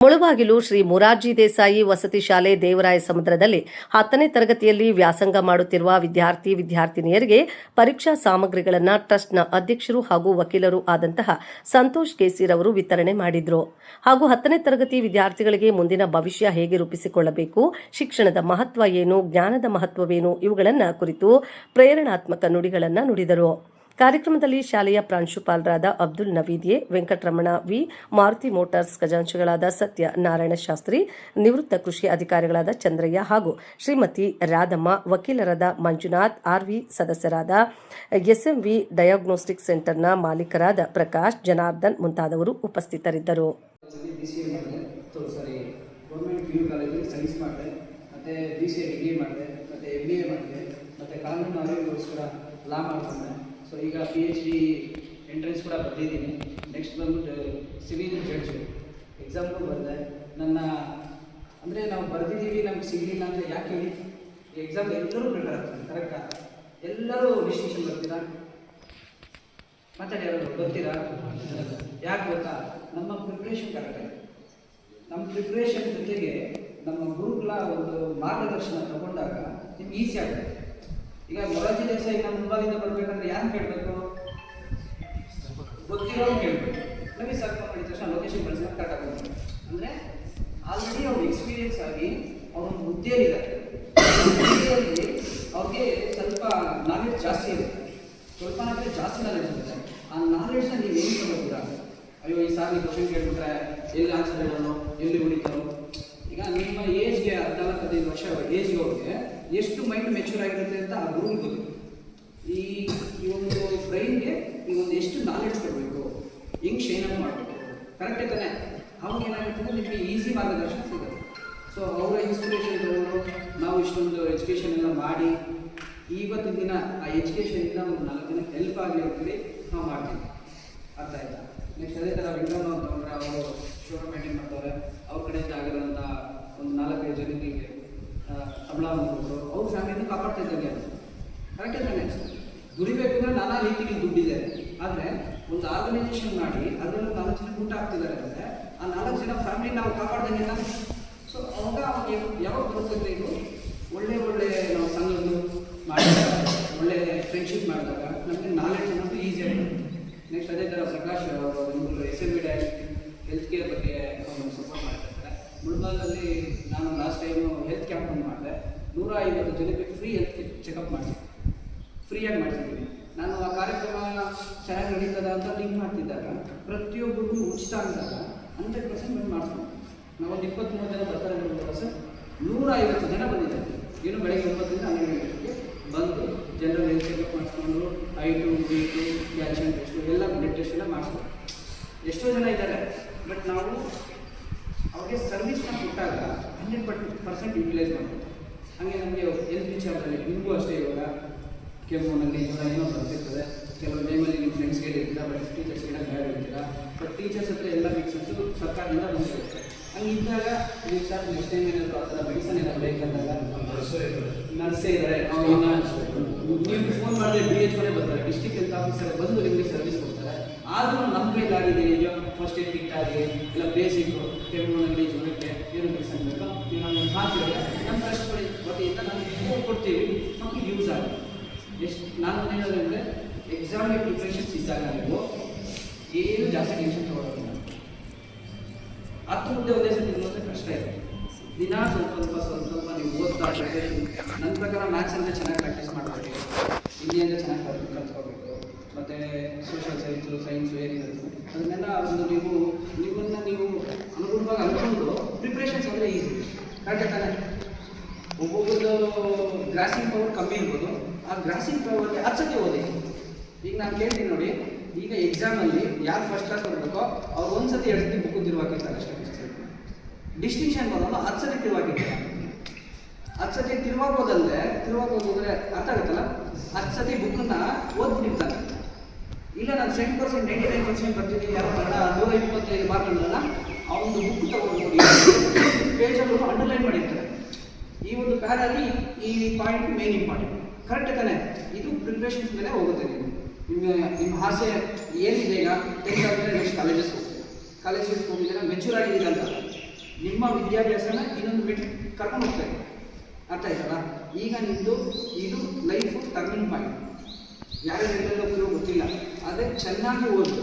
ಮುಳುಬಾಗಿಲು ಶ್ರೀ ಮೊರಾರ್ಜಿ ದೇಸಾಯಿ ವಸತಿ ಶಾಲೆ ದೇವರಾಯ ಸಮುದ್ರದಲ್ಲಿ 10ನೇ ತರಗತಿಯಲ್ಲಿ ವ್ಯಾಸಂಗ ಮಾಡುತ್ತಿರುವ ವಿದ್ಯಾರ್ಥಿನಿಯರಿಗೆ ಪರೀಕ್ಷಾ ಸಾಮಗ್ರಿಗಳನ್ನು ಟ್ರಸ್ಟ್ನ ಅಧ್ಯಕ್ಷರು ಹಾಗೂ ವಕೀಲರು ಆದಂತಹ ಸಂತೋಷ್ ಕೇಸಿರವರು ವಿತರಣೆ ಮಾಡಿದರು. ಹಾಗೂ 10ನೇ ತರಗತಿ ವಿದ್ಯಾರ್ಥಿಗಳಿಗೆ ಮುಂದಿನ ಭವಿಷ್ಯ ಹೇಗೆ ರೂಪಿಸಿಕೊಳ್ಳಬೇಕು, ಶಿಕ್ಷಣದ ಮಹತ್ವ ಏನು, ಜ್ಞಾನದ ಮಹತ್ವವೇನು ಇವುಗಳನ್ನು ಕುರಿತು ಪ್ರೇರಣಾತ್ಮಕ ನುಡಿಗಳನ್ನು ನುಡಿದರು. ಕಾರ್ಯಕ್ರಮದಲ್ಲಿ ಶಾಲೆಯ ಪ್ರಾಂಶುಪಾಲರಾದ Abdul Naveed A, Venkataramana V, Maruti Motors ಖಜಾಂಚಿಗಳಾದ ಸತ್ಯ ನಾರಾಯಣ ಶಾಸ್ತ್ರಿ, ನಿವೃತ್ತ ಕೃಷಿ ಅಧಿಕಾರಿಗಳಾದ ಚಂದ್ರಯ್ಯ ಹಾಗೂ ಶ್ರೀಮತಿ ರಾಧಮ್ಮ, ವಕೀಲರಾದ ಮಂಜುನಾಥ್ ಆರ್ವಿ, ಸದಸ್ಯರಾದ ಎಸ್ಎಂವಿ ಡಯಾಗ್ನೋಸ್ಟಿಕ್ ಸೆಂಟರ್ನ ಮಾಲೀಕರಾದ ಪ್ರಕಾಶ್, ಜನಾರ್ದನ್ ಮುಂತಾದವರು ಉಪಸ್ಥಿತರಿದ್ದರು. ಸೊ ಈಗ PhD ಎಂಟ್ರೆನ್ಸ್ ಕೂಡ ಬರೆದಿದ್ದೀನಿ. ನೆಕ್ಸ್ಟ್ ಬಂದ್ಬಿಟ್ಟು ಸಿವಿಲ್ ಜಡ್ಜ್ ಎಕ್ಸಾಮ್ಗೂ ಬರೆದೆ. ನನ್ನ ಅಂದರೆ ನಾವು ಬರೆದಿದ್ದೀವಿ, ನಮ್ಗೆ ಸಿಗಲಿಲ್ಲ ಅಂದರೆ ಯಾಕೆ ಹೇಳಿ, ಎಕ್ಸಾಮ್ ಎಲ್ಲರೂ ಪ್ರಿಪೇರ್ ಆಗ್ತಾರೆ, ಕರೆಕ್ಟಾ? ಎಲ್ಲರೂ ಡಿಸ್ಟಿಂಕ್ಷನ್ ಬರ್ತೀರಾ, ಮಾತಾಡಿ ಯಾರು ಬರ್ತೀರಾ? ಯಾಕೆ ಗೊತ್ತಾ? ನಮ್ಮ ಪ್ರಿಪ್ರೇಷನ್ ಕರೆಕ್ಟಾಗಿದೆ. ನಮ್ಮ ಪ್ರಿಪ್ರೇಷನ್ ಜೊತೆಗೆ ನಮ್ಮ ಗುರುಗಳ ಒಂದು ಮಾರ್ಗದರ್ಶನ ತಗೊಂಡಾಗ ನಿಮ್ಗೆ ಈಸಿ ಆಗುತ್ತೆ. ಈಗ ಮೊರಾರ್ಜಿ ದೇಸಾಯಿ ನಮ್ಮ ಮುಂಬಾಗಿಲಿಂದ ಬರಬೇಕಂದ್ರೆ ಯಾರು ಕೇಳಬೇಕು? ಗೊತ್ತಿರೋರು ಕೇಳಬೇಕು. ನಮಗೆ ಸರ್ಕಾರ ಮಾಡಿದ ತಕ್ಷಣ ಲೊಕೇಶನ್ ಕಳಿಸಿದ್ರೆ ಕರೆಕ್ಟ್ ಆಗುತ್ತೆ. ಅಂದರೆ ಆಲ್ರೆಡಿ ಅವ್ರು ಎಕ್ಸ್ಪೀರಿಯನ್ಸ್ ಆಗಿ ಅವ್ರೊಂದು ಹುದ್ದೆಯಲ್ಲಿದ್ದಾರೆ, ಹುದ್ದೆಯಲ್ಲಿ ಅವ್ರಿಗೆ ಸ್ವಲ್ಪ ನಾಲೆಡ್ಜ್ ಜಾಸ್ತಿ ಇರುತ್ತೆ, ಸ್ವಲ್ಪ ಅಂದರೆ ಜಾಸ್ತಿ ನಾಲೆಡ್ಜ್ ಇರುತ್ತೆ. ಆ ನಾಲೆಡ್ಜ್ನ ನೀವು ಏನು ತಗೋತೀರಾ? ಅಯ್ಯೋ ಈ ಸಾರಿ ಕ್ವಶನ್ ಕೇಳ್ಬಿಟ್ರೆ ಎಲ್ಲಿ ಆನ್ಸರ್ ಹೇಳೋಣ, ಎಲ್ಲಿ ಉಳಿತಾರೋ? ಈಗ ನಿಮ್ಮ ಏಜ್ಗೆ 14-15 ವರ್ಷ ಏಜ್ಗೆ ಅವ್ರಿಗೆ ಎಷ್ಟು ಮೈಂಡ್ ಮೆಚ್ಯೂರ್ ಆಗಿರುತ್ತೆ ಅಂತ ಆ ಗುರುಗೆ ಗೊತ್ತು. ಈ ಒಂದು ಬ್ರೈನ್ಗೆ ಈ ಒಂದು ಎಷ್ಟು ನಾಲೆಡ್ಜ್ ಕೊಡಬೇಕು, ಹೆಂಗೆ ಶೈನ್ ಮಾಡಬೇಕು, ಕರೆಕ್ಟೇ ತಾನೆ? ಅವಾಗ ಏನಾಗುತ್ತೆ, ನಿಮಗೆ ಈಸಿ ಮಾರ್ಗದರ್ಶನ ಸಿಗುತ್ತೆ. ಸೊ ಅವರ ಇನ್ಸ್ಪಿರೇಷನ್ ತಗೊಂಡು ನಾವು ಇಷ್ಟೊಂದು ಎಜುಕೇಷನ್ ಎಲ್ಲ ಮಾಡಿ ಇವತ್ತಿನ ದಿನ ಆ ಎಜುಕೇಷನಿಂದ ಒಂದು 4 ದಿನಕ್ಕೆ ಹೆಲ್ಪ್ ಆಗಲಿ ಅಂತೇಳಿ ನಾವು ಮಾಡ್ತೀವಿ. ಅರ್ಥ ಆಯ್ತಾ? ನೆಕ್ಸ್ಟ್ ಅದೇ ಥರ ವಿಂಡೋನ ಅಂತಂದರೆ ಅವರು ಶೋರೂಮ್ ಮೇಂಟೈನ್ ಮಾಡ್ತಾರೆ. ಅವ್ರ ಕಡೆಯಿಂದ ಆಗಿರೋಂಥ ಒಂದು 4-5 ಜನರಿಗೆ ಸಂಬಳವನ್ನು ಕೊಟ್ಟರು ಅವ್ರ ಫ್ಯಾಮಿಲಿನ ಕಾಪಾಡ್ತಾ ಇದ್ದಂಗೆ. ಕರೆಕ್ಟೇ ತಾನೆ? ದುಡಿಬೇಕಂದ್ರೆ ನಾನಾ ರೀತಿಯಲ್ಲಿ ದುಡ್ಡಿದೆ, ಆದರೆ ಒಂದು ಆರ್ಗನೈಸೇಷನ್ ಮಾಡಿ ಅದರಲ್ಲೂ 4 ಜನ ಊಟ ಆಗ್ತಿದ್ದಾರೆ ಅಂದರೆ ಆ 4 ಜನ ಫ್ಯಾಮಿಲಿ ನಾವು ಕಾಪಾಡ್ದಂಗೆ ತಾನೆ. ಸೊ ಅವಾಗ ಯಾವಾಗ ಬರ್ತದೆ, ಇದು ಒಳ್ಳೆ ನಾವು ಸಂಘಗಳು ಮಾಡಿದಾಗ, ಒಳ್ಳೆ ಫ್ರೆಂಡ್ಶಿಪ್ ಮಾಡಿದಾಗ ನಮಗೆ ನಾಲೆಡ್ಜ್ ಅನ್ನೋದು ಈಸಿ ಆಗುತ್ತೆ. ನೆಕ್ಸ್ಟ್ ಅದೇ ಥರ ಪ್ರಕಾಶ್ ಅವರು SMB ಹೆಲ್ತ್ ಕೇರ್ ಬಗ್ಗೆ ಅವರು ಸಪೋರ್ಟ್ ಮಾಡ್ತಿರ್ತಾರೆ. ಮುಳಬಾಗಿಲಲ್ಲಿ ನಾನು ಲಾಸ್ಟ್ ಟೈಮು ಹೆಲ್ತ್ ಕ್ಯಾಂಪನ್ನು ಮಾಡಿದೆ. 150 ಜನಕ್ಕೆ ಫ್ರೀ ಹೆಲ್ತ್ ಚೆಕಪ್ ಮಾಡಿಸಿ, ಫ್ರೀಯಾಗಿ ಮಾಡಿಸಿದ್ದೀನಿ. ನಾನು ಆ ಕಾರ್ಯಕ್ರಮ ಚೆನ್ನಾಗಿ ನಡೀತದ ಅಂತ ಲಿಂಕ್ ಮಾಡ್ತಿದ್ದಾಗ ಪ್ರತಿಯೊಬ್ಬರಿಗೂ ಉಚಿತ ಅಂದಾಗ 100% ಬಂದು ಮಾಡಿಸ್ಕೊಂಡು ನಾವೊಂದು 23 ಜನ ಬರ್ತಾರೆ ಅಂತ ಸರ್. 150 ಜನ ಬಂದಿದ್ದಾರೆ. ಏನು ಬೆಳಗ್ಗೆ 9ರಿಂದ 12 ಗಂಟೆಗೆ ಬಂದು ಜನರಲ್ ಹೆಲ್ತ್ ಚೆಕಪ್ ಮಾಡಿಸ್ಕೊಂಡು ಐಟು ಬೀಟು ಕ್ಯಾಲ್ಸಿಯಂ ಟೆಸ್ಟು ಎಲ್ಲ ಬ್ಲಡ್ ಟೆಸ್ಟ್ ಎಲ್ಲ ಮಾಡಿಸ್ಕೊಂಡು ಎಷ್ಟೋ ಜನ ಇದ್ದಾರೆ. ಬಟ್ ನಾವು ಅವ್ರಿಗೆ ಸರ್ವಿಸ್ನ ಕೊಟ್ಟಾಗ 100% ಯುಟಿಲೈಸ್ ಮಾಡ್ಬೋದು. ಹಾಗೆ ನಮಗೆ ಹೆಲ್ತ್ ವಿಚಾರದಲ್ಲಿ ನಿಮಗೂ ಅಷ್ಟೇ, ಇವಾಗ ಕೆಮ್ಮುನಲ್ಲಿ ಏನೋ ಬರ್ತಿರ್ತದೆ, ಕೆಲವು ಟೈಮಲ್ಲಿ ನಿಮ್ಮ ಫ್ರೆಂಡ್ಸ್ಗೆ ಹೇಳಿರ್ತೀರ, ಬಟ್ ಟೀಚರ್ಸ್ಗೆಲ್ಲ ಬ್ಯಾಡ್ ಹೇಳ್ತೀರಾ. ಬಟ್ ಟೀಚರ್ಸ್ ಹತ್ರ ಎಲ್ಲ ಮೆಡಿಸಿನ್ಸು ಸರ್ಕಾರದಿಂದ ಬಂದಿರುತ್ತೆ. ಹಂಗಿದ್ದಾಗ ನೀವು ಸರ್ ನೆಕ್ಸ್ಟ್ ಟೈಮ್ ಏನಾದರೂ ಆ ಥರ ಮೆಡಿಸನ್ ಏನಾದ್ರು ಬೇಕಂದಾಗ ನರ್ಸೇ ಇದ್ದಾರೆ, ನೀವು ಫೋನ್ ಮಾಡಿದ್ರೆ BHO ಬರ್ತಾರೆ, ಡಿಸ್ಟ್ರಿಕ್ಟ್ ಹೆಲ್ತ್ ಆಫೀಸರ್ ಬಂದು ನಿಮಗೆ ಸರ್ವಿಸ್ ಕೊಡ್ತಾರೆ. ಆದರೂ ನಮ್ಮ ಕೈಲಾಗಿದೆ ಇದೆಯೋ ಫಸ್ಟ್ ಏಡ್ ಕಿಟ್ ಆಗಲಿ ಇಲ್ಲ ಬೇಸಿಕ್ಕು ಕೆಮ್ಮುನಲ್ಲಿ ಜ್ವರಕ್ಕೆ ಏನು ಮೆಡಿಸನ್ ಬೇಕೋ ನೀವು ನಮಗೆ ಹಾಕಿದ್ರೆ ನಮ್ಮ ಟ್ರಸ್ಟ್ ವತಿಯಿಂದ ನಾವು ಕೊಡ್ತೀವಿ, ನಮಗೆ ಯೂಸ್ ಆಗುತ್ತೆ. ನಾನು ಹೇಳೋದಂದರೆ ಎಕ್ಸಾಮ್ಗೆ ಪ್ರಿಪ್ರೇಷನ್ಸ್ ಇದ್ದಾಗ ನೀವು ಏನು ಜಾಸ್ತಿ ಟೆನ್ಷನ್ ತೊಗೊಳ್ಳೋದಿಲ್ಲ. 10 ಮುದ್ದೆ ಒಂದೇ ಸತಿ ತಿನ್ನೋದ್ರೆ ಕಷ್ಟ ಇದೆ. ದಿನ ಸ್ವಲ್ಪ ನೀವು ಓದ್ತಾ ಪ್ರಿಪ್ರೇಷನ್. ನನ್ನ ಪ್ರಕಾರ ಮ್ಯಾಥ್ಸ್ ಅಂದರೆ ಚೆನ್ನಾಗಿ ಪ್ರಾಕ್ಟೀಸ್ ಮಾಡಬೇಕು, ಹಿಂದಿ ಅಂದರೆ ಚೆನ್ನಾಗಿ ಕಲ್ತ್ಕೋಬೇಕು, ಮತ್ತು ಸೋಷಿಯಲ್ ಸೈನ್ಸು ಏನಿರುತ್ತೆ ಅದನ್ನೆಲ್ಲ ಒಂದು ನೀವು ಅನುಕೂಲವಾಗಿ ಅಂದ್ಕೊಂಡು ಪ್ರಿಪ್ರೇಷನ್ಸ್ ಅಂದರೆ ಈಸಿ. ಕರೆಕ್ಟೇ ತಾನೆ? ಒಬ್ಬೊಬ್ಬರದ್ದು ಗ್ರಾಸಿಂಗ್ ಪವರ್ ಕಮ್ಮಿ ಇರ್ಬೋದು, ಆ ಗ್ರಾಸಿಂಗ್ ಪವರ್ಗೆ 10 ಸತಿ ಓದಿ. ಈಗ ನಾನು ಕೇಳ್ತೀನಿ ನೋಡಿ, ಈಗ ಎಕ್ಸಾಮಲ್ಲಿ ಯಾರು ಫಸ್ಟ್ ಕ್ಲಾಸ್ ಬರಬೇಕೋ ಅವ್ರು 1 ಸತಿ 2 ಸತಿ ಬುಕ್ಕು ತಿರುವಾಗಿರ್ತಾರೆ ಅಷ್ಟೇ. ಡಿಸ್ಟಿಂಕ್ಷನ್ ಬರೋನು 10 ಸತಿ ತಿರುವಾಗಿರ್ತಾರೆ. 10 ಸತಿ ತಿರುವಾಗೋದಂದರೆ ಅರ್ಥ ಆಗುತ್ತಲ್ಲ, 10 ಸತಿ ಬುಕ್ಕನ್ನು ಓದ್ಬಿಟ್ಟಿರ್ತಾನೆ. ಇಲ್ಲ ನಾನು 100% 99% ಬರ್ತಿದ್ದೀನಿ, ಯಾರೋ ಕನ್ನಡ 125 ಮಾರ್ಕ್ ಅಲ್ಲ, ಅವನು ಬುಕ್ ತಗೊಂಡು ನೋಡಿ ಪೇಜಲ್ಲಿ ಅಂಡರ್ಲೈನ್ ಮಾಡಿರ್ತಾರೆ. ಈ ಒಂದು ಪ್ಯಾರಲ್ಲಿ ಈ ಪಾಯಿಂಟ್ ಮೇನ್ ಇಂಪಾರ್ಟೆಂಟ್. ಕರೆಕ್ಟ್ ತಾನೆ? ಇದು ಪ್ರಿಪ್ರೇಷನ್ಸ್ ಮೇಲೆ ಹೋಗುತ್ತೆ. ನಿಮ್ಮ ಆಸೆ ಏನಿದೆ, ಈಗ 10th ಆದಮೇಲೆ ನೆಕ್ಸ್ಟ್ ಕಾಲೇಜಸ್ ಹೋಗ್ತೀರಾ, ಕಾಲೇಜಸ್ ಹೋಗಿದ್ದೀರಾ, ಮೆಚ್ಯೂರ್ ಆಗಿದ್ದೀರಾ ಅಂತ ನಿಮ್ಮ ವಿದ್ಯಾಭ್ಯಾಸನ ಇನ್ನೊಂದು ಮೆಟ್ರಿಕ್ ಕರ್ಕೊಂಡು ಹೋಗ್ತಾ ಇದೆ. ಅರ್ಥ ಆಯ್ತಲ್ಲ? ಈಗ ನಿಮ್ಮದು ಇದು ಲೈಫು ಟರ್ನಿಂಗ್ ಪಾಯಿಂಟ್. ಯಾರ್ಯಾರು ಎಲ್ಲೆಲ್ಲ ಹೋಗ್ತಿರೋ ಗೊತ್ತಿಲ್ಲ, ಆದರೆ ಚೆನ್ನಾಗಿ ಓದು.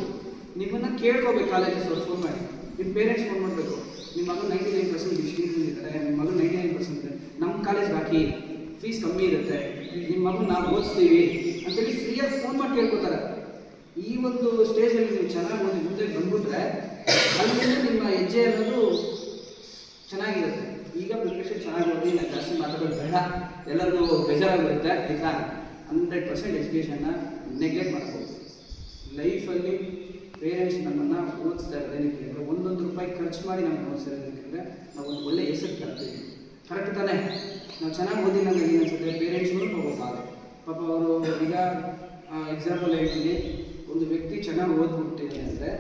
ನಿಮ್ಮನ್ನು ಕೇಳ್ಕೋಬೇಕು ಕಾಲೇಜಸ್ ಅವ್ರು ಫೋನ್ ಮಾಡಿ, ನಿಮ್ಮ ಪೇರೆಂಟ್ಸ್ ಫೋನ್ ಮಾಡಬೇಕು. ನಿಮ್ಮ ಮಗಳು 99% ಡಿಸ್ಟಿಂಕ್ಷನ್ ಇದ್ದಾರೆ, ನಿಮ್ಮ ಮಗಳು 99% ಇದೆ, ನಮ್ಮ ಕಾಲೇಜ್ ಬಾಕಿ, ಫೀಸ್ ಕಮ್ಮಿ ಇರುತ್ತೆ, ನಿಮ್ಮ ಮಗು ನಾವು ಓದಿಸ್ತೀವಿ ಅಂತೇಳಿ ಫ್ರೀಯಾಗಿ ಫೋನ್ ಮಾಡಿ ಕೇಳ್ಕೊತಾರೆ. ಈ ಒಂದು ಸ್ಟೇಜಲ್ಲಿ ನೀವು ಚೆನ್ನಾಗಿ ಓದಿ ಮುಂದೆ ಬಂದ್ಬಿಟ್ರೆ ಅಲ್ಲಿಂದ ನಿಮ್ಮ ಹೆಜ್ಜೆ ಅನ್ನೋದು ಚೆನ್ನಾಗಿರುತ್ತೆ. ಈಗ ಪ್ರಿಪ್ರೇಷನ್ ಚೆನ್ನಾಗಿ ಓದಿ, ನಾನು ಜಾಸ್ತಿ ಮಾತಾಡೋದು ಬೇಡ, ಎಲ್ಲರಿಗೂ ಬೇಜಾರಾಗಿರುತ್ತೆ. ಇಲ್ಲ, 100% ಎಜುಕೇಷನ್ನ ನೆಗ್ಲೆಕ್ಟ್ ಮಾಡ್ಬೋದು. ಲೈಫಲ್ಲಿ ಪೇರೆಂಟ್ಸ್ ನಮ್ಮನ್ನು ಓದಿಸ್ತಾ ಇರೋದೇನಕ್ಕೆ ಅಂದರೆ ಒಂದೊಂದು ರೂಪಾಯಿ ಖರ್ಚು ಮಾಡಿ ನಮ್ಮನ್ನು ಓದಿಸ್ತಾ ಇರೋದಕ್ಕೆ ನಾವು ಒಂದು ಒಳ್ಳೆ ಹೆಸರು ತರ್ತೀವಿ. ಕರೆಕ್ಟ್ ತಾನೇ? ನಾವು ಚೆನ್ನಾಗಿ ಓದಿಲ್ಲ ಅಂದರೆ ಏನು ಅನ್ಸುತ್ತೆ, ಪೇರೆಂಟ್ಸ್ಗಳು ಹೋಗೋಕ್ಕಾಗ. ಪಾಪ ಅವರು ಈಗ ಎಕ್ಸಾಂಪಲ್ ಹೇಳ್ತೀನಿ, ಒಂದು ವ್ಯಕ್ತಿ ಚೆನ್ನಾಗಿ ಓದ್ಬಿಟ್ಟಿದೆ ಅಂದರೆ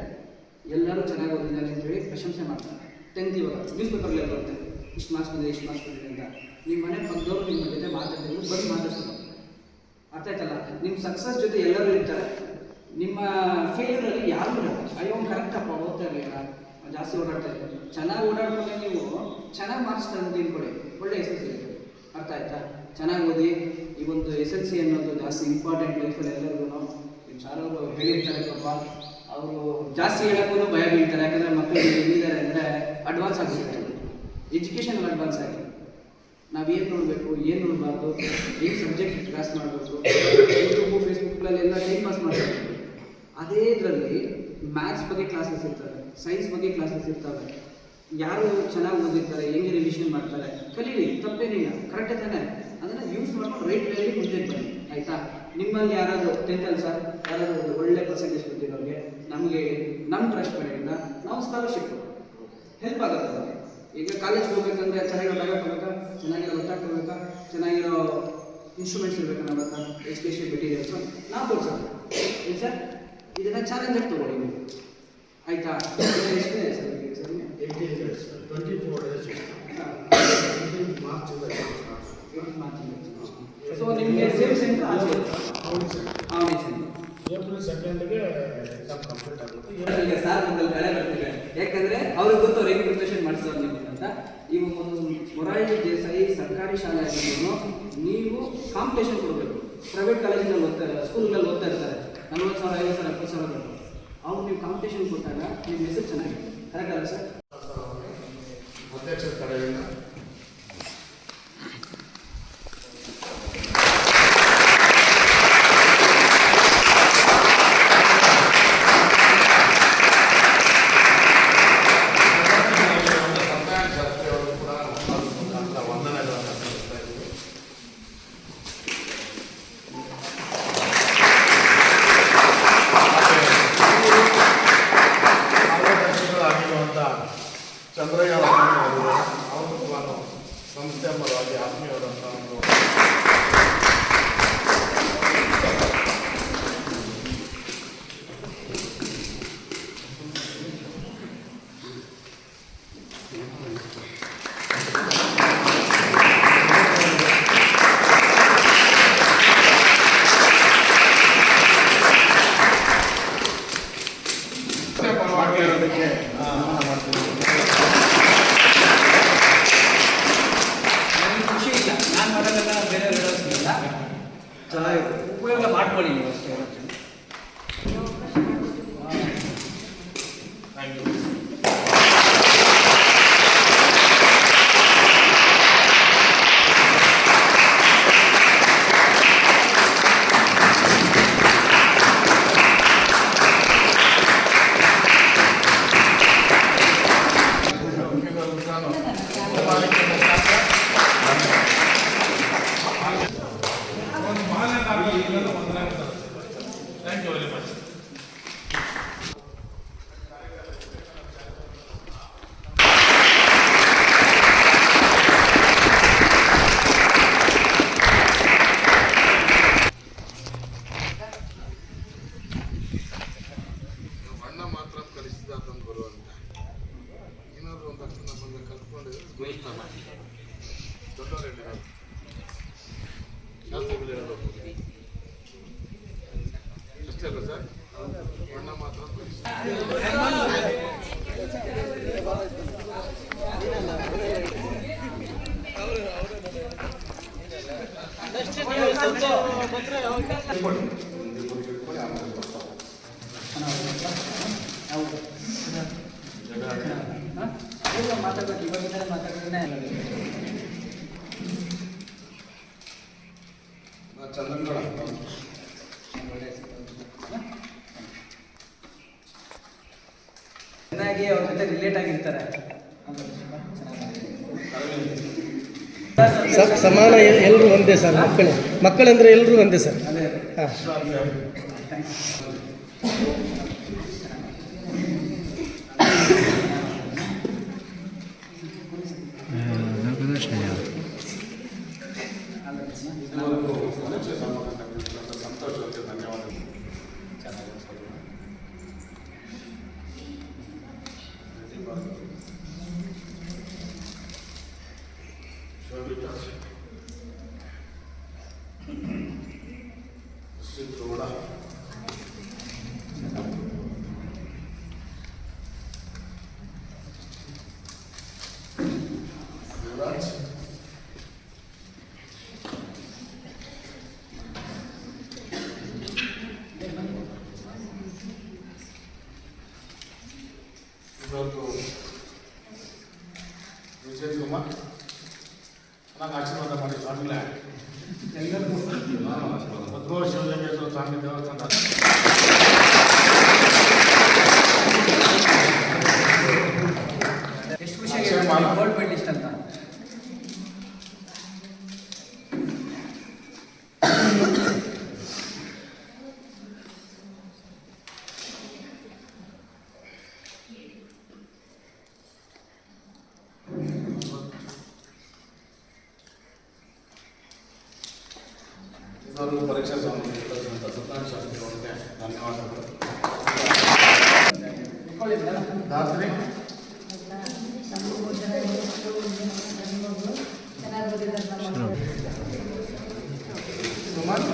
ಎಲ್ಲರೂ ಚೆನ್ನಾಗಿ ಓದಿದ್ದಾರೆ ಅಂತೇಳಿ ಪ್ರಶಂಸೆ ಮಾಡ್ತಾರೆ. 10th ಇವಾಗ ನ್ಯೂಸ್ ಪೇಪರ್ಗೆ ಬರುತ್ತೆ, ಇಷ್ಟು ಮಾರ್ಕ್ಸ್ ಬಂದಿದೆ, ಇಷ್ಟು ಮಾರ್ಕ್ಸ್ ಬಂದಿದೆ ಅಂತ. ನಿಮ್ಮ ಮನೆ ಪಕ್ಕದವರು ನಿಮ್ಮ ಜೊತೆ ಮಾತಾಡ್ತಿದ್ರು, ಬಂದು ಮಾತಾಡ್ಸೋದು. ಅರ್ಥ ಆಯ್ತಲ್ಲ? ನಿಮ್ಮ ಸಕ್ಸಸ್ ಜೊತೆ ಎಲ್ಲರೂ ಇರ್ತಾರೆ, ನಿಮ್ಮ ಫೇಲ್ಯೂರಲ್ಲಿ ಯಾರು ಇರಲ್ಲ. ಅಯ್ಯೋ ಕರೆಕ್ಟಪ್ಪ ಓದ್ತಾ ಇರಲಿಲ್ಲ, ಜಾಸ್ತಿ ಓಡಾಡ್ತಾ ಇದ್ದಾರೆ. ಚೆನ್ನಾಗಿ ಓಡಾಡ್ಕೊಂಡೆ ನೀವು ಚೆನ್ನಾಗಿ ಮಾರ್ಕ್ಸ್ ತಂದು ತಿಳ್ಕೊಳ್ಳಿ, ಒಳ್ಳೆ ಹೆಸರು ಸಿಗುತ್ತೆ. ಅರ್ಥ ಆಯ್ತಾ? ಚೆನ್ನಾಗಿ ಓದಿ. ಈ ಒಂದು SLC ಅನ್ನೋದು ಜಾಸ್ತಿ ಇಂಪಾರ್ಟೆಂಟ್ ಲೈಫಲ್ಲಿ ಎಲ್ಲರಿಗೂ. ನಿಮ್ಮ ಸಾರ್ ಅವರು ಹೇಳಿರ್ತಾರೆ ಪಾಪ, ಅವರು ಜಾಸ್ತಿ ಹೇಳೋಕ್ಕೂ ಭಯ ಬೀಳ್ತಾರೆ. ಯಾಕಂದರೆ ಮಕ್ಕಳಿಗೆ ಎಲ್ಲಿದ್ದಾರೆ ಅಂದರೆ ಅಡ್ವಾನ್ಸ್ ಆಗಿರುತ್ತೆ, ಎಜುಕೇಷನ್ ಅಡ್ವಾನ್ಸ್ ಆಗಿ. ನಾವೇನು ನೋಡಬೇಕು, ಏನು ನೋಡಬಾರ್ದು, ಏನು ಸಬ್ಜೆಕ್ಟ್ ಕ್ಲಾಸ್ ಮಾಡಬೇಕು, ಯೂಟ್ಯೂಬು ಫೇಸ್ಬುಕ್ಗಳಲ್ಲೆಲ್ಲ ಟೈಮ್ ಪಾಸ್ ಮಾಡಬೇಕು. ಅದೇ ಇದರಲ್ಲಿ ಮ್ಯಾಥ್ಸ್ ಬಗ್ಗೆ ಕ್ಲಾಸಸ್ ಇರ್ತವೆ, ಸೈನ್ಸ್ ಬಗ್ಗೆ ಕ್ಲಾಸಸ್ ಇರ್ತವೆ. ಯಾರು ಚೆನ್ನಾಗಿ ಓದಿರ್ತಾರೆ, ಹೆಂಗೆ ರಿವಿಷನ್ ಮಾಡ್ತಾರೆ, ಕಲೀಲಿ, ತಪ್ಪೇನಿಲ್ಲ. ಕರೆಕ್ಟೇ ತಾನೆ? ಅದನ್ನು ಯೂಸ್ ಮಾಡ್ಕೊಂಡು ರೈಟ್ ವೇಯಲ್ಲಿ ಮುಂದೆ ಬನ್ನಿ. ಆಯಿತಾ? ನಿಮ್ಮಲ್ಲಿ ಯಾರಾದರೂ 10th ಸರ್ ಯಾರಾದರೂ ಒಳ್ಳೆ ಪರ್ಸೆಂಟೇಜ್ ಬಂದಿರೋರಿಗೆ ನಮಗೆ ನಮ್ಮ ಟ್ರಸ್ಟ್ ಕಡೆಯಿಂದ ನಾವು ಸ್ಕಾಲರ್ಶಿಪ್ ಹೆಲ್ಪ್ ಆಗುತ್ತೆ ಅವ್ರಿಗೆ. ಈಗ ಕಾಲೇಜ್ಗೆ ಹೋಗ್ಬೇಕಂದ್ರೆ ಚೆನ್ನಾಗಿರೋ ಬ್ಯಾಗ್ ಹಾಕೋಬೇಕಾ, ಚೆನ್ನಾಗಿರೋ ಬಟ್ಟೆ ಹಾಕೋಬೇಕಾ, ಚೆನ್ನಾಗಿರೋ ಇನ್ಸ್ಟ್ರೂಮೆಂಟ್ಸ್ ಇರಬೇಕಾ, ನಮ್ಮ ಹತ್ರ ಎಜುಕೇಷನ್ ಮೆಟೀರಿಯಲ್ಸು ನಾವು ತೋರಿಸೋದು. ಏನು ಸರ್, ಇದನ್ನು ಚಾಲೆಂಜಾಗಿ ತೊಗೊಳ್ಳಿ ನೀವು. ಆಯಿತಾ? ಎಷ್ಟಿದೆ ಸರ್ ಈಗ? Sir 18 days, 24 days. March so ನಿಮಗೆ ಸೇಮ್ ಸೆಂಟರ್ ಆಚೆ ಏಪ್ರಿಲ್ 2ಗೆ ಎಕ್ಸಾಮ್ ಕಂಪ್ಲೀಟ್ ಆಗುತ್ತೆ. ಈಗ ಸಾರ್ ಮೊದಲು ಕಳೆ ಬರ್ತಿದೆ, ಯಾಕಂದರೆ ಅವ್ರಿಗೆ ಗೊತ್ತು ಅವ್ರು ಹೆಂಗೆ ಪ್ರಿಪ್ರೇಷನ್ ಮಾಡಿಸೋದು ನೀವು ಅಂತ. ಇವಾಗ ಒಂದು ಮೊರಾರ್ಜಿ ದೇಸಾಯಿ ಸರ್ಕಾರಿ ಶಾಲೆ ಆಗಿದ್ರು ನೀವು ಕಾಂಪಿಟೇಷನ್ ಕೊಡಬೇಕು. ಪ್ರೈವೇಟ್ ಕಾಲೇಜಿನಲ್ಲಿ ಓದ್ತಾರೆ, ಸ್ಕೂಲ್ಗಳಲ್ಲಿ ಓದ್ತಾ ಇರ್ತಾರೆ, 40,000, 50,000, 70,000 ಬೇಕು. ಅವ್ರು ನೀವು ಕಾಂಪಿಟೇಷನ್ ಕೊಟ್ಟಾಗ ನಿಮ್ಮ ಹೆಸರು ಚೆನ್ನಾಗಿದೆ. ಕರೆಕ್ಟ್ ಅಲ್ಲ ಸರ್? ಅಧ್ಯಕ್ಷರ ಕಡೆಯಿಂದ ಚಂದ್ರಯ್ಯ ಅವರು ಸಂಸ್ಥೆ ಪರವಾಗಿ ಆತ್ಮೀಯವಾದಂಥ ಒಂದು ಪರವಾಗಿ ಇರೋದಕ್ಕೆ ಖುಷಿ ಇಲ್ಲ, ನಾನು ಮಾಡೋದೆಲ್ಲ ಬೇರೆ ಹೇಳೋದಿಲ್ಲ. ಚೆನ್ನಾಗಿದೆ, ಉಪಯೋಗ ಮಾಡ್ಕೊಳ್ಳಿ ನೀವು ಅಷ್ಟೇ. Thank you. Thank you very much. ಬಣ್ಣ ಮಾತ್ರ ಕಲಿಸಿದ ತಂದು ಬರುವಂತ ಏನಾದರೂ ಒಂದು ಅಕ್ಷರ ನಮ್ಮನ್ನು ಕಲ್ತ್ಕೊಂಡಿದ್ರೆ ದೊಡ್ಡವರು ಹೇಳಿರೋದು ಶಾಸ್ತ್ರಗಳು ಹೇಳಬೇಕು ಅಷ್ಟೇ ಅಲ್ಲ ಸರ್? ಬಣ್ಣ ಮಾತ್ರ ಕಲಿಸಿ ಮಾತಾಡ್ಬೇಕು ಇವಾಗಿಂದಲೇ ಮಾತಾಡ್ತಾನೆ ಚಂದನ್ಗೌಡ ಚೆನ್ನಾಗಿ ಅವ್ರ ಜೊತೆ ರಿಲೇಟ್ ಆಗಿರ್ತಾರೆ. ಸಮಾನ ಎಲ್ಲರೂ ಒಂದೇ ಸರ್. ಮಕ್ಕಳಂದ್ರೆ ಎಲ್ಲರೂ ಒಂದೇ ಸರ್. ಹಾಂ ಸಂತೋಷಕ್ಕೆ ಧನ್ಯವಾದಗಳು. ಶೋಭಿತಾ ಶ್ರೀಗೌಡ ಯುವರಾಜ್ ಇವತ್ತು ವಿಜಯ್ ಕುಮಾರ್ ನನಗೆ ಆಶೀರ್ವಾದ ಮಾಡಿ ಸ್ವಾಮಿಗಳೇ ಹದಿಮೂರು ಶಿವಲಿಂಗೇಶ್ವರ ಸ್ವಾಮಿ ದೇವಸ್ಥಾನ ಎಷ್ಟು ಖುಷಿ ಗೋಲ್ಡ್ ಮೆಡಲಿಸ್ಟ್ ಅಂತ. ಇದುವರೆಗೂ ಪರೀಕ್ಷಾ ಸ್ವಾಮಿ ಸತ್ಯನಾರಾಯಣ ಶಾಸ್ತ್ರಿ ಅವರಿಗೆ ಧನ್ಯವಾದಗಳು. ದಾತ್ರಿ ಸುಮನ್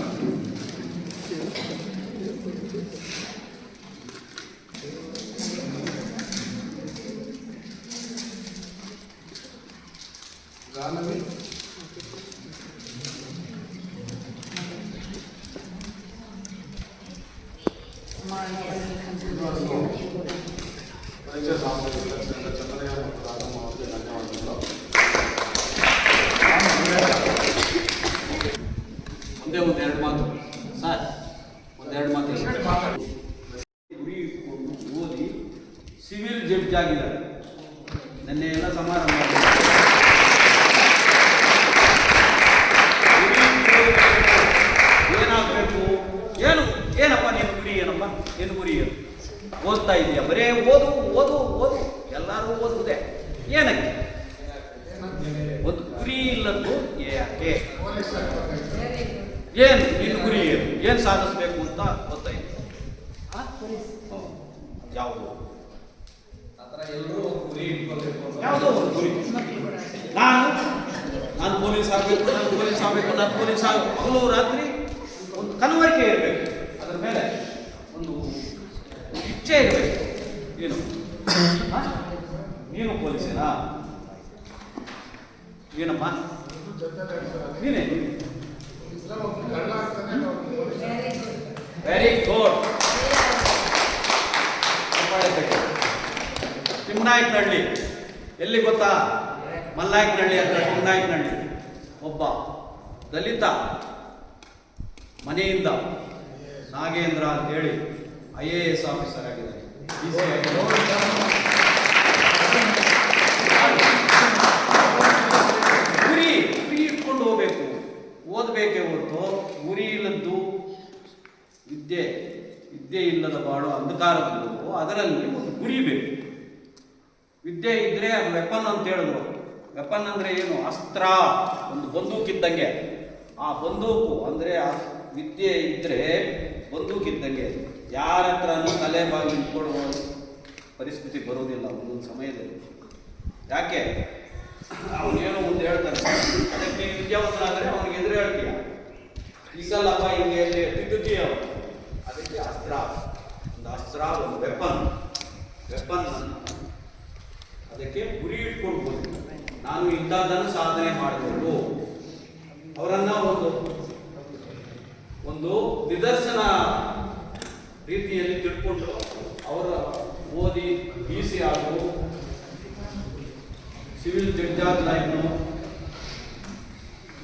ಜಾಹ್ನವಿ ಪರೀಕ್ಷಾ ಸ್ವಾಮಿ ಚಂದ್ರಯ್ಯ ಮತ್ತು ರಾಧಮ್ಮ ಅವರಿಗೆ ಧನ್ಯವಾದಗಳು. ಒಂದೆರಡು ಮಾತು ಸರ್, ಒಂದೆರಡು ಮಾತು ಗುರಿ ಇಟ್ಕೊಂಡು ಓದಿ ಸಿವಿಲ್ ಜಡ್ಜ್ ಆಗಿದ್ದಾರೆ. ನೆನ್ನೆ ಎಲ್ಲ ಸಮಾರಂಭ ಏನಾಗಬೇಕು, ಏನಪ್ಪ ನಿನ್ನ ಗುರಿ, ಏನಪ್ಪ ನಿನ್ನ ಗುರಿ ಏನು? ಓದ್ತಾ ಇದೆಯಾ? ಬರೇ ಓದು ಓದು ಓದು, ಎಲ್ಲರೂ ಓದುವುದೇ ಏನಕ್ಕೆ? ಒಂದು ಗುರಿ ಇಲ್ಲದ್ದು ಯಾಕೆ? ಏನು ನಿನ್ನ ಗುರಿ ಏನು ಸಾಧಿಸ್ಬೇಕು ಅಂತ ಗೊತ್ತಾಯ್ತು? ಯಾವುದು ಯಾವುದೋ ಒಂದು ಗುರಿ. ನಾನು ಪೊಲೀಸ್ ಆಗಬೇಕು, ನಾನು ಪೊಲೀಸ್ ಆಗಬೇಕು, ನಾನು ಪೊಲೀಸ್ ಆಗಬೇಕು, ಹಗಲು ರಾತ್ರಿ ಒಂದು ಕನವರಿಕೆ ಇರಬೇಕು, ಅದರ ಮೇಲೆ ಒಂದು ಇಚ್ಛೆ ಇರಬೇಕು. ಏನು ನೀನು ಪೊಲೀಸೇನಾ? ಏನಮ್ಮ ನೀನೇ? Very good. ತಿಮ್ಮನಾಯಕನಹಳ್ಳಿ ಎಲ್ಲಿ ಗೊತ್ತಾ? ಮಲ್ನಾಯಕನಹಳ್ಳಿ ಹತ್ರ ತಿಮ್ಮನಾಯಕನಹಳ್ಳಿ. ಒಬ್ಬ ದಲಿತ ಮನೆಯಿಂದ ನಾಗೇಂದ್ರ ಅಂತೇಳಿ IAS ಆಫೀಸರ್ ಆಗಿದ್ದಾರೆ. ಗುರಿ ಇಟ್ಕೊಂಡು ಹೋಗ್ಬೇಕು, ಓದಬೇಕೇ ಹೊರತು ಗುರಿ ಇಲ್ಲದ್ದು ವಿದ್ಯೆ ಇಲ್ಲದ ಬಾಳು ಅಂಧಕಾರದ್ದು. ಅದರಲ್ಲಿ ಒಂದು ಗುರಿ ಬೇಕು. ವಿದ್ಯೆ ಇದ್ರೆ ಅದು ವೆಪನ್ ಅಂತ ಹೇಳಿದ್ರು. ವೆಪನ್ ಅಂದ್ರೆ ಏನು? ಅಸ್ತ್ರ, ಒಂದು ಬಂದೂಕಿದ್ದಂಗೆ. ಆ ಬಂದೂಕು ಅಂದ್ರೆ ವಿದ್ಯೆ ಇದ್ರೆ ಬಂದೂಕಿದ್ದಂಗೆ. ಯಾರ ಹತ್ರನೂ ತಲೆ ಬಾಗಿ ನಿಂತ್ಕೊಳ್ಳುವ ಪರಿಸ್ಥಿತಿ ಬರೋದಿಲ್ಲ ಒಂದೊಂದು ಸಮಯದಲ್ಲಿ. ಯಾಕೆ? ಅವನೇನೋ ಒಂದು ಹೇಳ್ತಾನೆ, ಅದಕ್ಕೆ ನೀನು ವಿದ್ಯಾವಂತನಾದರೆ ಅವನಿಗೆ ಎದುರು ಹೇಳ್ತೀಯ, ಈಗಲ್ಲಪ್ಪ ಹಿಂಗೆ ತಿದ್ದುತ್ತೀಯ. ಅದಕ್ಕೆ ಅಸ್ತ್ರ, ಒಂದು ಅಸ್ತ್ರ, ಒಂದು ವೆಪನ್. ಅದಕ್ಕೆ ಗುರಿ ಇಟ್ಕೊಂಡು ಹೋಗಿ ನಾನು ಇಂಥದ್ದನ್ನು ಸಾಧನೆ ಮಾಡಬೇಕು. ಅವರನ್ನ ಒಂದು ಒಂದು ನಿದರ್ಶನ ರೀತಿಯಲ್ಲಿ ತಿಳ್ಕೊಂಡು ಅವರ ಓದಿ PC ಆಗು, ಸಿವಿಲ್ ಜಡ್ಜ್ ಆದ ಲೈಫು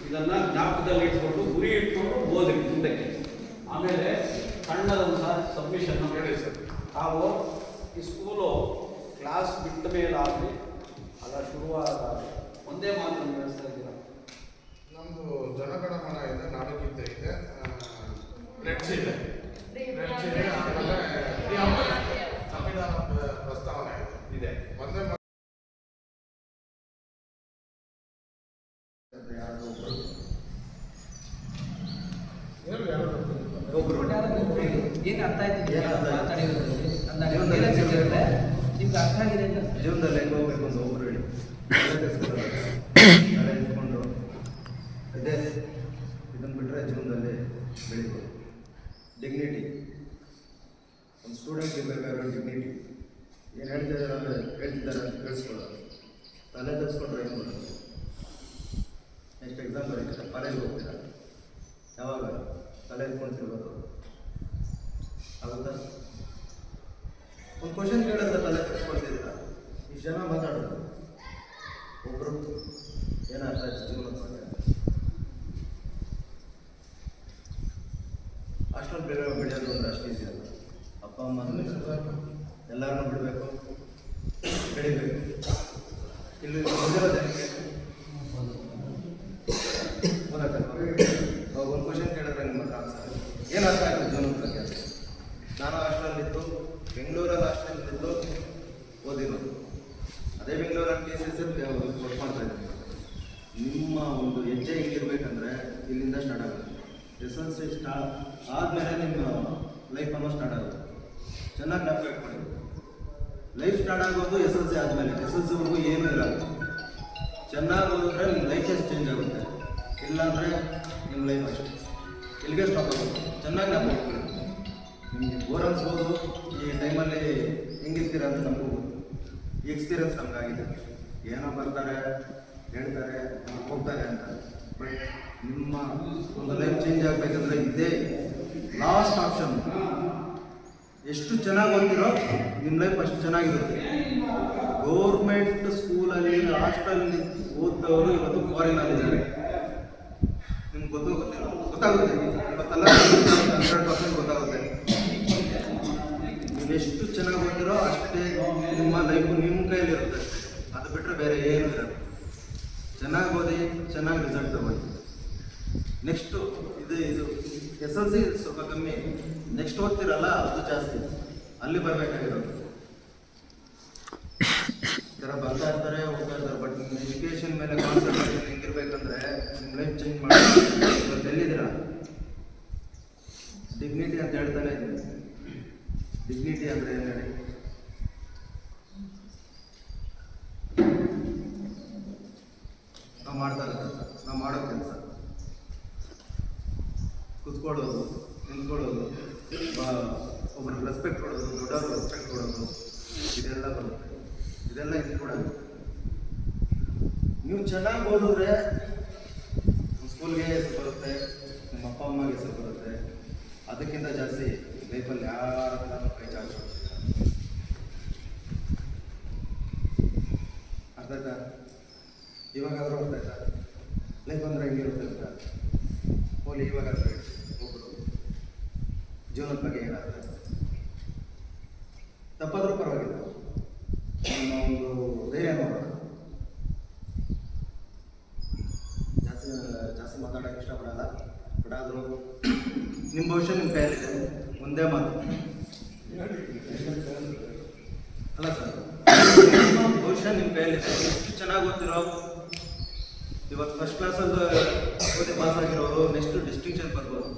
ಇದನ್ನ ಜ್ಞಾಪಕದಲ್ಲಿ ಇಟ್ಕೊಂಡು ಗುರಿ ಇಟ್ಕೊಂಡು ಓದಿ ಮುಂದಕ್ಕೆ. ಆಮೇಲೆ ಸಣ್ಣದೊಂದು ಸಬ್ಮಿಷನ್ ಹೇಳಿ ಸರ್, ನಾವು ಈ ಸ್ಕೂಲು ಕ್ಲಾಸ್ ಬಿಟ್ಟ ಮೇಲಾಗಲಿ ಅಲ್ಲ ಶುರುವಾದಾಗ ಒಂದೇ ಮಾತನ್ನು ನಡೆಸ್ತಾ ಇದ್ದೀರಾ. ನಮ್ಮದು ಜನಗಣಮನ ಇದೆ, ನಾಡಗೀತೆ ಇದೆ, ಫ್ಲೆಕ್ಸ್ ಇದೆ, ಆಮೇಲೆ ಸಂವಿಧಾನ ಪ್ರಸ್ತಾವನೆ ಇದೆ. ಒಂದೇ ಏನು ಅರ್ಥ ಆಯ್ತು ಮಾತಾಡಿರೋದ್ರಲ್ಲಿ ನಿಮ್ಗೆ ಅರ್ಥ ಆಗಿದೆ ಅಂತ ಜೀವನದಲ್ಲಿ ಹೆಂಗೆ ಹೋಗ್ಬೇಕು ಅಂತ ಒಬ್ಬರು ಹೇಳಿ ಇಟ್ಕೊಂಡು ಇದೇ ಇದನ್ನು ಬಿಟ್ಟರೆ ಜೀವನದಲ್ಲಿ ಬೆಳಿಬೋದು. ಡಿಗ್ನಿಟಿ, ಒಂದು ಸ್ಟೂಡೆಂಟ್ ಇರಬೇಕಾದ್ರೆ ಡಿಗ್ನಿಟಿ. ಏನು ಹೇಳ್ತಿದ್ದಾರೆ ಅಂದರೆ ಹೇಳ್ತಿದ್ದಾರೆ ಅಂತ ಕೇಳಿಸ್ಕೊಳ್ಳೋದು, ತಲೆ ತಗ್ಸ್ಕೊಂಡ್ರೆ ಏನು ಮಾಡೋದು. ನೆಕ್ಸ್ಟ್ ಎಕ್ಸಾಮ್ ಬರೀತಾರೆ, ಕಾಲೇಜ್ಗೆ ಹೋಗ್ತೀರಾ, ಯಾವಾಗ ತಲೆ ಎತ್ಕೊಂತಿರ್ಬೋದು ಆಗುತ್ತಾ? ಒಂದು ಕ್ವಶನ್ ಕೇಳಿದ್ರೆ ತಲೆ ತಗ್ಸ್ಕೊಳ್ತಿದ್ದೀರಾ. ಇಷ್ಟು ಜನ ಮಾತಾಡೋದು, ಒಬ್ಬರು ಏನಾಗ್ತಾ ಇದೆ ಜೀವನದ ಬಗ್ಗೆ. ಅಷ್ಟೊಂದು ಬೇರೆ ಬೆಳೆಯೋದು ಅಂದರೆ ಅಷ್ಟು ಈಸಿ ಅಲ್ಲ. ಅಪ್ಪ ಅಮ್ಮ ಎಲ್ಲರನ್ನೂ ಬಿಡಬೇಕು, ಬೆಳಿಬೇಕು. ಇಲ್ಲಿ ಬಂದಿರೋದೇನಕ್ಕೆ ಒಂದು ಕ್ವಶನ್ ಕೇಳಿದ್ರೆ ನಿಮ್ಮ ಹತ್ರ ಆನ್ಸರ್ ಏನು ಅರ್ಥ ಆಯಿತು ಜೀವನದ ಬಗ್ಗೆ. ನಾನು ಹಾಸ್ಟೆಲಲ್ಲಿದ್ದು, ಬೆಂಗಳೂರಲ್ಲಿ ಹಾಸ್ಟೆಲಲ್ಲಿದ್ದು ಓದಿರೋದು. ಅದೇ ಬೆಂಗಳೂರಲ್ಲಿ KCS ವರ್ಕ್ ಮಾಡ್ತಾ ಇದ್ದೀನಿ. ನಿಮ್ಮ ಒಂದು ಹೆಜ್ಜೆ ಹೆಂಗಿರ್ಬೇಕಂದ್ರೆ ಇಲ್ಲಿಂದ ಸ್ಟಾರ್ಟ್ ಆಗುತ್ತೆ. SLC ಸ್ಟಾರ್ಟ್ ಆದಮೇಲೆ ನಿಮ್ಮ ಲೈಫ್ ಅನ್ನೋ ಸ್ಟಾರ್ಟ್ ಆಗುತ್ತೆ. ಚೆನ್ನಾಗಿ ಜ್ಞಾಪಕ ಇಟ್ಕೊಳ್ಳಿ, ಲೈಫ್ ಸ್ಟಾರ್ಟ್ ಆಗೋದು SLC ಆದಮೇಲೆ. SLCವರೆಗೂ ಏನೂ ಇರಲ್ಲ. ಚೆನ್ನಾಗಿ ಓದಿದ್ರೆ ನಿಮ್ಮ ಲೈಫ್ ಎಷ್ಟು ಚೇಂಜ್ ಆಗುತ್ತೆ, ಇಲ್ಲಾಂದರೆ ನಿಮ್ಮ ಲೈಫ್ ಅಷ್ಟೇ ಇಲ್ಲಿಗೆ ಸ್ಟಾಪ್ ಆಗುತ್ತೆ. ಚೆನ್ನಾಗಿ ಜ್ಞಾಪಕ ಇಟ್ಕೊಳ್ಳಿ. ನಿಮಗೆ ಬೋರ್ ಅನ್ಸ್ಬೋದು, ಈ ಟೈಮಲ್ಲಿ ಹೆಂಗಿರ್ತೀರ ಅಂತ ನಮಗೂ ಈ ಎಕ್ಸ್ಪೀರಿಯನ್ಸ್ ನಮಗಾಗಿದೆ. ಏನೋ ಬರ್ತಾರೆ, ಹೇಳ್ತಾರೆ, ಹೋಗ್ತಾರೆ ಅಂತ. ಬಟ್ ನಿಮ್ಮ ಒಂದು ಲೈಫ್ ಚೇಂಜ್ ಆಗಬೇಕಂದ್ರೆ ಇದೇ ಲಾಸ್ಟ್ ಆಪ್ಷನ್. ಎಷ್ಟು ಚೆನ್ನಾಗಿ ಓದ್ತಿರೋ ನಿಮ್ಮ ಲೈಫ್ ಅಷ್ಟು ಚೆನ್ನಾಗಿರುತ್ತೆ. ಗೌರ್ಮೆಂಟ್ ಸ್ಕೂಲಲ್ಲಿ ಹಾಸ್ಟೆಲಲ್ಲಿ ಓದ್ದವರು ಇವತ್ತು ಫಾರಿನಲ್ಲಿದ್ದಾರೆ. ನಿಮ್ಗೆ ಗೊತ್ತಾಗುತ್ತೆ ಇವತ್ತೆಲ್ಲ 100% ಗೊತ್ತಾಗುತ್ತೆ. ನೀವು ಎಷ್ಟು ಚೆನ್ನಾಗಿ ಓದ್ತಿರೋ ಅಷ್ಟೇ ನಿಮ್ಮ ಲೈಫು ನಿಮ್ಮ ಕೈಯಲ್ಲಿರುತ್ತೆ. ಅದು ಬಿಟ್ಟರೆ ಬೇರೆ ಏನೂ ಇರೋದು. ಚೆನ್ನಾಗಿ ಓದಿ, ಚೆನ್ನಾಗಿ ರಿಸಲ್ಟ್ ತಗೊಳ್ಳಿ. ನೆಕ್ಸ್ಟು ಇದು SLC ಸ್ವಲ್ಪ ಕಮ್ಮಿ, ನೆಕ್ಸ್ಟ್ ಓದ್ತಿರಲ್ಲ ಅದು ಜಾಸ್ತಿ, ಅಲ್ಲಿ ಬರಬೇಕಾಗಿರೋದು. ಈ ಥರ ಬರ್ತಾ ಇರ್ತಾರೆ, ಹೋಗ್ತಾ ಇರ್ತಾರೆ. ಬಟ್ ನಿಮ್ಮ ಎಜುಕೇಷನ್ ಮೇಲೆ ಕಾನ್ಸಂಟ್ರೇಷನ್ ಹೆಂಗಿರ್ಬೇಕಂದ್ರೆ ನಿಮ್ಮ ಲೈಫ್ ಚೇಂಜ್ ಮಾಡಿ. ಇವತ್ತು ಎಲ್ಲಿದ್ದೀರಾ? ಡಿಗ್ನಿಟಿ ಅಂತ ಹೇಳ್ತಾನೆ ಇದ್ದೀನಿ. ಡಿಗ್ನಿಟಿ ಅಂದರೆ ಏನು ಹೇಳಿ? ನಾವು ಮಾಡ್ತಾ ಇರ್ತೀವಿ, ನಾವು ಮಾಡೋ ಕೆಲಸ, ಕುತ್ಕೊಳ್ಳೋದು, ನಿಂತ್ಕೊಳ್ಳೋದು, ಒಬ್ರಿಗೆ ರೆಸ್ಪೆಕ್ಟ್ ಕೊಡೋದು, ದೊಡ್ಡವ್ರಿಗೆ ರೆಸ್ಪೆಕ್ಟ್ ಕೊಡೋದು, ಇದೆಲ್ಲ ಬರುತ್ತೆ. ಇದೆಲ್ಲ ಇದು ಕೂಡ ನೀವು ಚೆನ್ನಾಗಿ ಓದಿದ್ರೆ ಸ್ಕೂಲ್ಗೆ ಹೆಸರು ಬರುತ್ತೆ, ನಿಮ್ಮ ಅಪ್ಪ ಅಮ್ಮಗೆ ಹೆಸರು ಬರುತ್ತೆ. ಅದಕ್ಕಿಂತ ಜಾಸ್ತಿ ಲೈಫಲ್ಲಿ ಯಾರ ಹತ್ರನೂ ಕೈ ಚಾಚೋದು. ಅರ್ಥ ಆಯ್ತಾ? ಇವಾಗಾದರೂ ಅರ್ಥ ಆಯ್ತಾ? ಲೈಫ್ ಅಂದರೆ ಹೆಂಗಿರುತ್ತೆ ಅಂತ ಹೋಲಿ. ಇವಾಗಾದ್ರೆ ಒಬ್ಬರು ಜೀವನದ ಬಗ್ಗೆ ಏನಾಗ್ತದೆ, ತಪ್ಪಾದರೂ ಪರವಾಗಿಲ್ಲ, ನಿಮ್ಮ ಒಂದು ಧೈರ್ಯ ನೋಡೋಣ. ಜಾಸ್ತಿ ಮಾತಾಡೋಕ್ಕೆ ಇಷ್ಟಪಡಲ್ಲ. ಬಟ್ ಆದರೂ ನಿಮ್ಮ ಭವಿಷ್ಯ ನಿಮ್ಮ ಕೈಯಲ್ಲಿದೆ. ಒಂದೇ ಮಾತು ಅಲ್ಲ ಸರ್, ಭವಿಷ್ಯ ನಿಮ್ಮ ಕೈಯಲ್ಲಿದೆ. ಎಷ್ಟು ಚೆನ್ನಾಗಿ ಓದ್ತಿರೋ, ಇವತ್ತು ಫಸ್ಟ್ ಕ್ಲಾಸಲ್ಲಿ ಓದಿ ಪಾಸ್ ಆಗಿರೋರು ನೆಕ್ಸ್ಟ್ ಡಿಸ್ಟಿಂಕ್ಷನ್ ಬರ್ಬೋದು.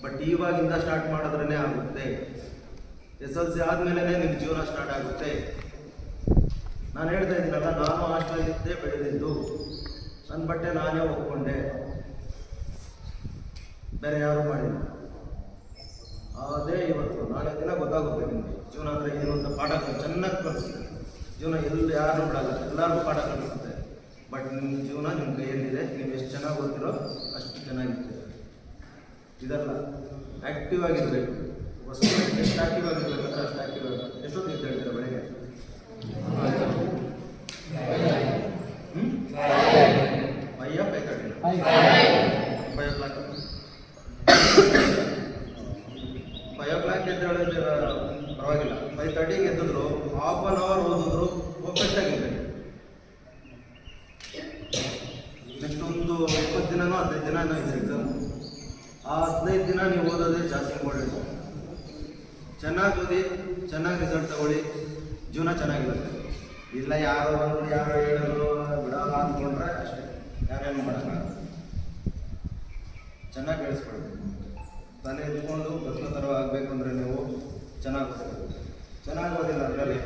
ಬಟ್ ಇವಾಗಿಂದ ಸ್ಟಾರ್ಟ್ ಮಾಡಿದ್ರೇ ಆಗುತ್ತೆ. SLC ಆದಮೇಲೆ ನಿಮ್ಮ ಜೀವನ ಸ್ಟಾರ್ಟ್ ಆಗುತ್ತೆ. ನಾನು ಹೇಳ್ತಾ ಇದ್ದೀನಲ್ಲ, ನಾನು ಹಾಸ್ಟೆಲಲ್ಲಿದ್ದೇ ಬೆಳೆದಿದ್ದು, ನನ್ನ ಬಟ್ಟೆ ನಾನೇ ಒಪ್ಕೊಂಡೆ, ಬೇರೆ ಯಾರೂ ಮಾಡಿಲ್ಲ. ಅದೇ ಇವತ್ತು ನಾಳೆ ದಿನ ಗೊತ್ತಾಗುತ್ತೆ ನಿಮಗೆ ಜೀವನ ಅಂದರೆ ಏನು ಅಂತ. ಪಾಠ ಚೆನ್ನಾಗಿ ಕಲಿಸುತ್ತೆ ಜೀವನ. ಎಲ್ಲಿ ಯಾರು ಬಿಡಲ್ಲ, ಎಲ್ಲರಿಗೂ ಪಾಠ ಕಲಿಸುತ್ತೆ. ಬಟ್ ನಿಮ್ಮ ಜೀವನ ನಿಮ್ಮ ಕೈಯಲ್ಲಿದೆ. ನೀವು ಎಷ್ಟು ಚೆನ್ನಾಗಿ ಓದ್ತಿರೋ ಅಷ್ಟು ಚೆನ್ನಾಗಿರ್ತೀರ. ಇದೆಲ್ಲ ಆ್ಯಕ್ಟಿವ್ ಆಗಿರಬೇಕು. ಫಸ್ಟ್ ಎಷ್ಟು ಆ್ಯಕ್ಟಿವ್ ಆಗಿರ್ಬೇಕಂದ್ರೆ ಅಷ್ಟು ಆ್ಯಕ್ಟಿವ್ ಆಗಬೇಕು. ಎಷ್ಟೊತ್ತು ಅಂತ ಹೇಳ್ತೀರಾ ಬೆಳಗ್ಗೆ? 5 o'clock ಎದ್ದೇಳಿದ್ರೆ ಪರವಾಗಿಲ್ಲ. 5:30ಗೆ ಎದ್ದಿದ್ರು ಹಾಫ್ ಆನ್ ಅವರ್ ಓದಿದ್ರು ಪರ್ಫೆಕ್ಟ್ ಆಗಿರ್ಬೇಕು. ನೆಕ್ಸ್ಟ್ ಒಂದು 20 ದಿನನೋ 15 ದಿನನೋ ಇದೆ ಎಕ್ಸಾಮ್. ಆ 15 ದಿನ ನೀವು ಓದೋದೇ ಜಾಸ್ತಿ ಇಂಪಾರ್ಟೆಂಟ್. ಚೆನ್ನಾಗಿ ಓದಿ, ಚೆನ್ನಾಗಿ ರಿಸಲ್ಟ್ ತಗೊಳ್ಳಿ, ಜೀವನ ಚೆನ್ನಾಗಿರುತ್ತೆ. ಇಲ್ಲ ಯಾರೋ ಬಂದರು ಯಾರೋ ಹೇಳಿದ್ರು ಬಿಡೋಲ್ಲ ಅಂದ್ಕೊಂಡ್ರೆ ಅಷ್ಟೇ, ಯಾರೇನು ಮಾಡೋಣ. ಚೆನ್ನಾಗಿ ಬೆಳೆಸ್ಕೊಳ್ಬೇಕು. ತಲೆ ಎತ್ಕೊಂಡು ಬಸ್ನ ಥರ ಆಗಬೇಕು ಅಂದರೆ ನೀವು ಚೆನ್ನಾಗಿ ಓದಬೇಕು. ಚೆನ್ನಾಗಿ ಓದಿಲ್ಲ ಅದರಲ್ಲಿ